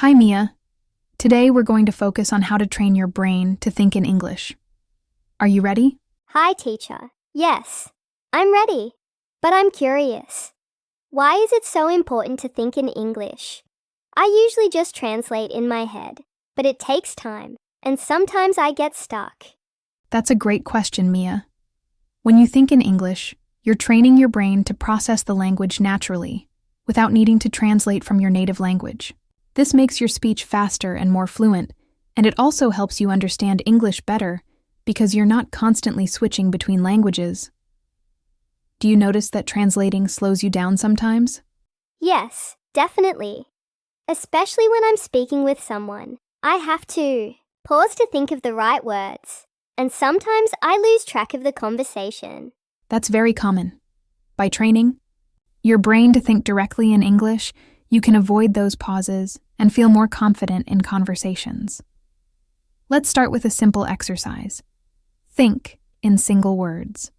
Hi, Mia. Today we're going to focus on how to train your brain to think in English. Are you ready? Hi, teacher. Yes, I'm ready. But I'm curious. Why is it so important to think in English? I usually just translate in my head, but it takes time, and sometimes I get stuck. That's a great question, Mia. When you think in English, you're training your brain to process the language naturally, without needing to translate from your native language. This makes your speech faster and more fluent, and it also helps you understand English better because you're not constantly switching between languages. Do you notice that translating slows you down sometimes? Yes, definitely. Especially when I'm speaking with someone. I have to pause to think of the right words, and sometimes I lose track of the conversation. That's very common. By training your brain to think directly in English, you can avoid those pauses and feel more confident in conversations. Let's start with a simple exercise. Think in single words.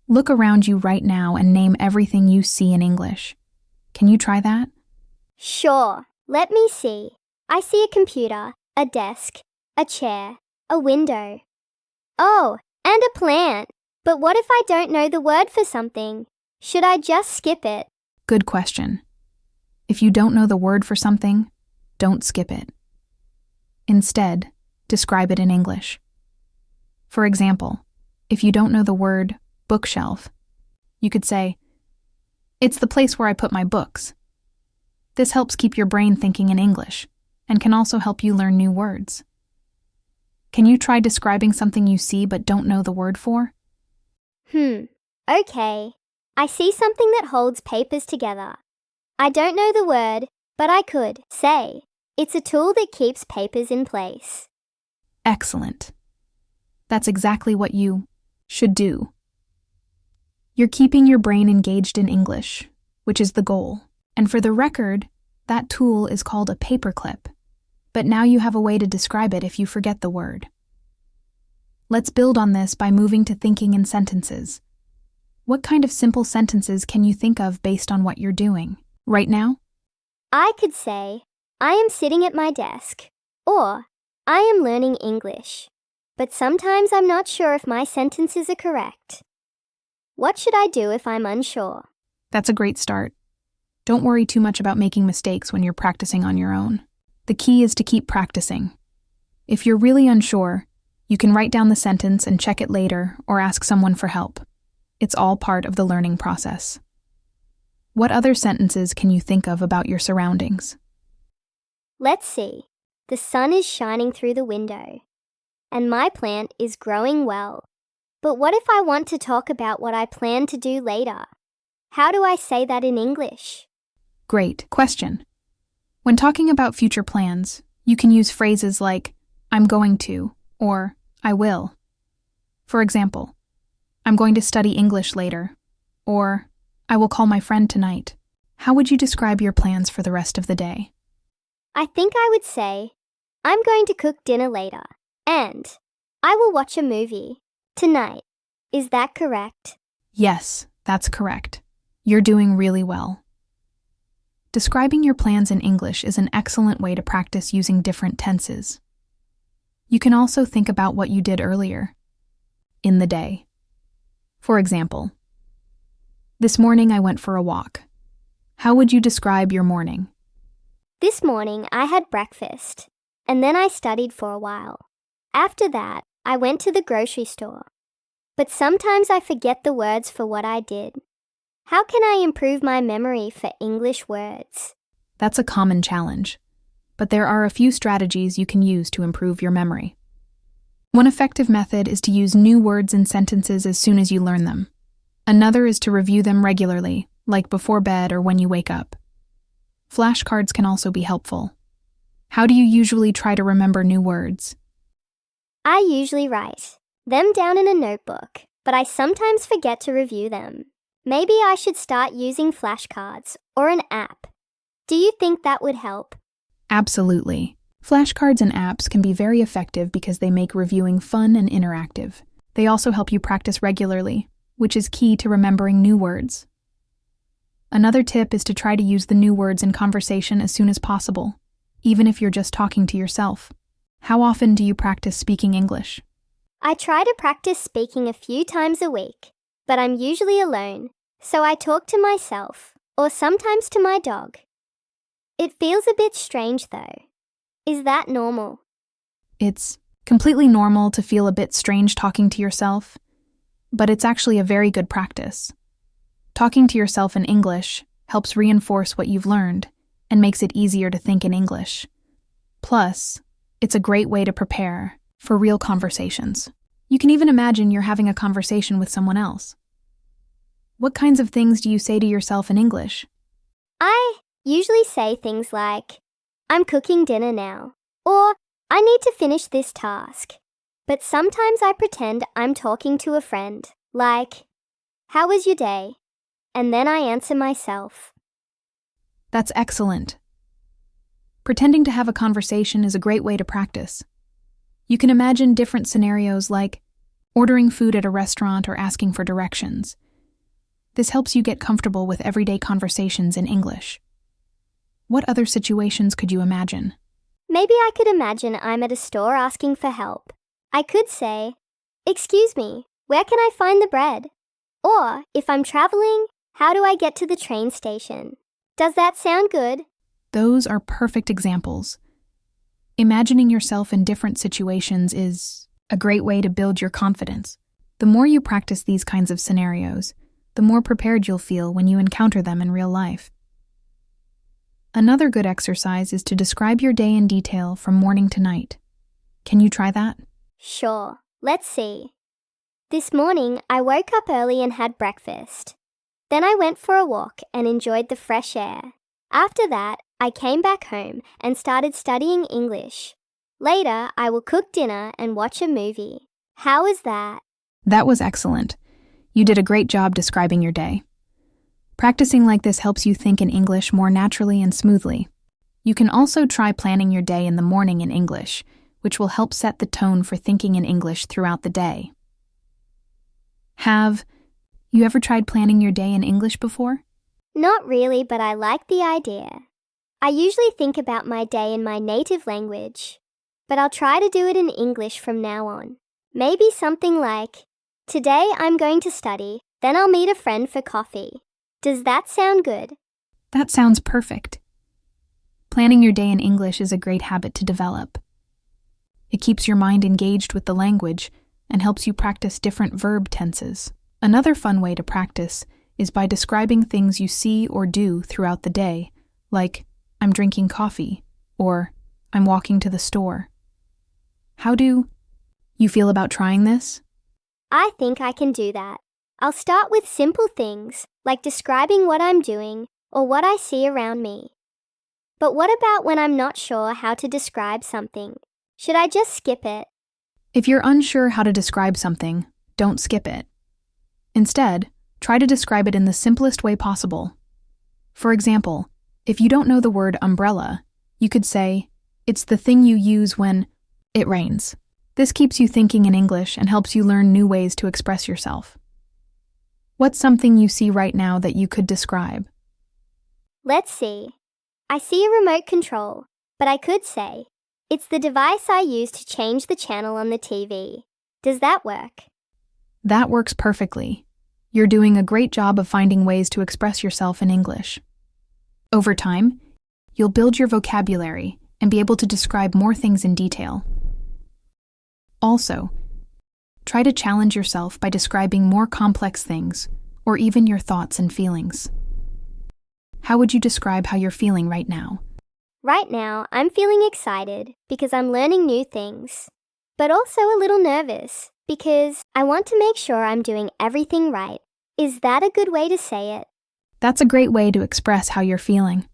Look around you right now and name everything you see in English. Can you try that? Sure, let me see. I see a computer, a desk, a chair, a window. Oh, and a plant. But what if I don't know the word for something? Should I just skip it? Good question. If you don't know the word for something, don't skip it. Instead, describe it in English. For example, if you don't know the word bookshelf, you could say, "It's the place where I put my books." This helps keep your brain thinking in English and can also help you learn new words. Can you try describing something you see but don't know the word for? Okay. I see something that holds papers together. I don't know the word, but I could say, it's a tool that keeps papers in place. Excellent. That's exactly what you should do. You're keeping your brain engaged in English, which is the goal. And for the record, that tool is called a paperclip. But now you have a way to describe it if you forget the word. Let's build on this by moving to thinking in sentences. What kind of simple sentences can you think of based on what you're doing right now? I could say, I am sitting at my desk, or I am learning English. But sometimes I'm not sure if my sentences are correct. What should I do if I'm unsure? That's a great start. Don't worry too much about making mistakes when you're practicing on your own. The key is to keep practicing. If you're really unsure, you can write down the sentence and check it later or ask someone for help. It's all part of the learning process. What other sentences can you think of about your surroundings? Let's see. The sun is shining through the window, and my plant is growing well. But what if I want to talk about what I plan to do later? How do I say that in English? Great question. When talking about future plans, you can use phrases like, "I'm going to," or "I will." For example, "I'm going to study English later," or "I will call my friend tonight." How would you describe your plans for the rest of the day? I think I would say, I'm going to cook dinner later, and I will watch a movie tonight. Is that correct? Yes, that's correct. You're doing really well. Describing your plans in English is an excellent way to practice using different tenses. You can also think about what you did earlier in the day. For example, this morning I went for a walk. How would you describe your morning? This morning I had breakfast, and then I studied for a while. After that, I went to the grocery store. But sometimes I forget the words for what I did. How can I improve my memory for English words? That's a common challenge, but there are a few strategies you can use to improve your memory. One effective method is to use new words in sentences as soon as you learn them. Another is to review them regularly, like before bed or when you wake up. Flashcards can also be helpful. How do you usually try to remember new words? I usually write them down in a notebook, but I sometimes forget to review them. Maybe I should start using flashcards or an app. Do you think that would help? Absolutely. Flashcards and apps can be very effective because they make reviewing fun and interactive. They also help you practice regularly, which is key to remembering new words. Another tip is to try to use the new words in conversation as soon as possible. even if you're just talking to yourself. How often do you practice speaking English? I try to practice speaking a few times a week, but I'm usually alone, so I talk to myself, or sometimes to my dog. It feels a bit strange though. Is that normal? It's completely normal to feel a bit strange talking to yourself, but it's actually a very good practice. Talking to yourself in English helps reinforce what you've learned and makes it easier to think in English. Plus, it's a great way to prepare for real conversations. You can even imagine you're having a conversation with someone else. What kinds of things do you say to yourself in English? I usually say things like, I'm cooking dinner now, or I need to finish this task. But sometimes I pretend I'm talking to a friend, like, how was your day? And then I answer myself. That's excellent. Pretending to have a conversation is a great way to practice. You can imagine different scenarios like ordering food at a restaurant or asking for directions. This helps you get comfortable with everyday conversations in English. What other situations could you imagine? Maybe I could imagine I'm at a store asking for help. I could say, excuse me, where can I find the bread? Or, if I'm traveling, how do I get to the train station? Does that sound good? Those are perfect examples. Imagining yourself in different situations is a great way to build your confidence. The more you practice these kinds of scenarios, the more prepared you'll feel when you encounter them in real life. Another good exercise is to describe your day in detail from morning to night. Can you try that? Sure, let's see. This morning, I woke up early and had breakfast. Then I went for a walk and enjoyed the fresh air. After that, I came back home and started studying English. Later, I will cook dinner and watch a movie. How was that? That was excellent. You did a great job describing your day. Practicing like this helps you think in English more naturally and smoothly. You can also try planning your day in the morning in English, which will help set the tone for thinking in English throughout the day. Have you ever tried planning your day in English before? Not really, but I like the idea. I usually think about my day in my native language, but I'll try to do it in English from now on. Maybe something like, today I'm going to study, then I'll meet a friend for coffee. Does that sound good? That sounds perfect. Planning your day in English is a great habit to develop. It keeps your mind engaged with the language and helps you practice different verb tenses. Another fun way to practice is by describing things you see or do throughout the day, like, I'm drinking coffee, or I'm walking to the store. How do you feel about trying this? I think I can do that. I'll start with simple things, like describing what I'm doing or what I see around me. But what about when I'm not sure how to describe something? Should I just skip it? If you're unsure how to describe something, don't skip it. Instead, try to describe it in the simplest way possible. For example, if you don't know the word umbrella, you could say, it's the thing you use when it rains. This keeps you thinking in English and helps you learn new ways to express yourself. What's something you see right now that you could describe? Let's see. I see a remote control, but I could say, it's the device I use to change the channel on the TV. Does that work? That works perfectly. You're doing a great job of finding ways to express yourself in English. Over time, you'll build your vocabulary and be able to describe more things in detail. Also, try to challenge yourself by describing more complex things, or even your thoughts and feelings. How would you describe how you're feeling right now? Right now, I'm feeling excited because I'm learning new things, but also a little nervous because I want to make sure I'm doing everything right. Is that a good way to say it? That's a great way to express how you're feeling.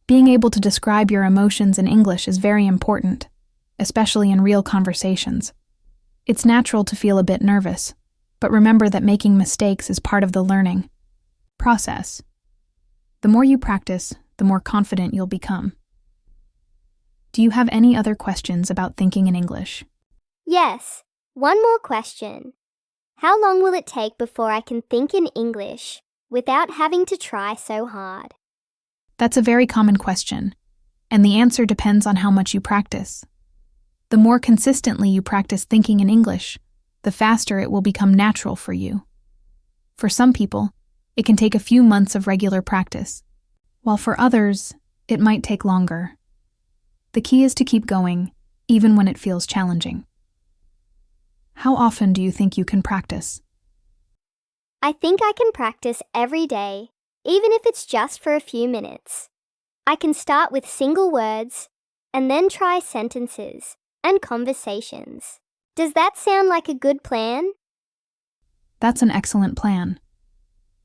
Being able to describe your emotions in English is very important, especially in real conversations. It's natural to feel a bit nervous, but remember that making mistakes is part of the learning process. The more you practice, the more confident you'll become. Do you have any other questions about thinking in English? Yes. One more question. How long will it take before I can think in English without having to try so hard? That's a very common question, And the answer depends on how much you practice. The more consistently you practice thinking in English, the faster it will become natural for you. For some people, it can take a few months of regular practice, while for others, it might take longer. The key is to keep going, even when it feels challenging. How often do you think you can practice? I think I can practice every day, even if it's just for a few minutes. I can start with single words and then try sentences and conversations. Does that sound like a good plan? That's an excellent plan.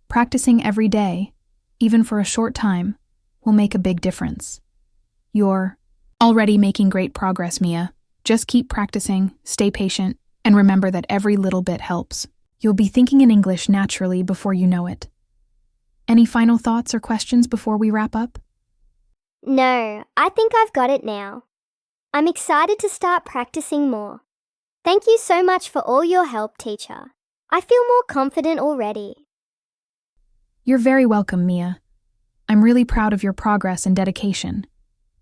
Practicing every day, even for a short time, will make a big difference. You're already making great progress, Mia. Just keep practicing, stay patient, and remember that every little bit helps. You'll be thinking in English naturally before you know it. Any final thoughts or questions before we wrap up? No, I think I've got it now. I'm excited to start practicing more. Thank you so much for all your help, teacher. I feel more confident already. You're very welcome, Mia. I'm really proud of your progress and dedication.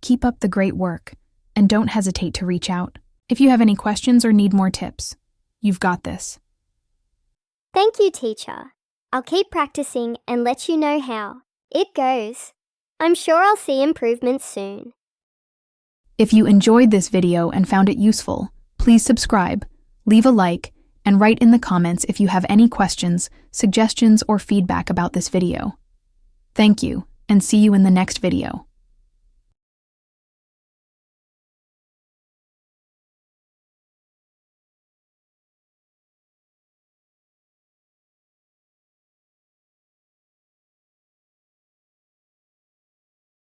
Keep up the great work, and don't hesitate to reach out. If you have any questions or need more tips, you've got this. Thank you, teacher. I'll keep practicing and let you know how it goes. I'm sure I'll see improvements soon. If you enjoyed this video and found it useful, please subscribe, leave a like, and write in the comments if you have any questions, suggestions, or feedback about this video. Thank you, and see you in the next video.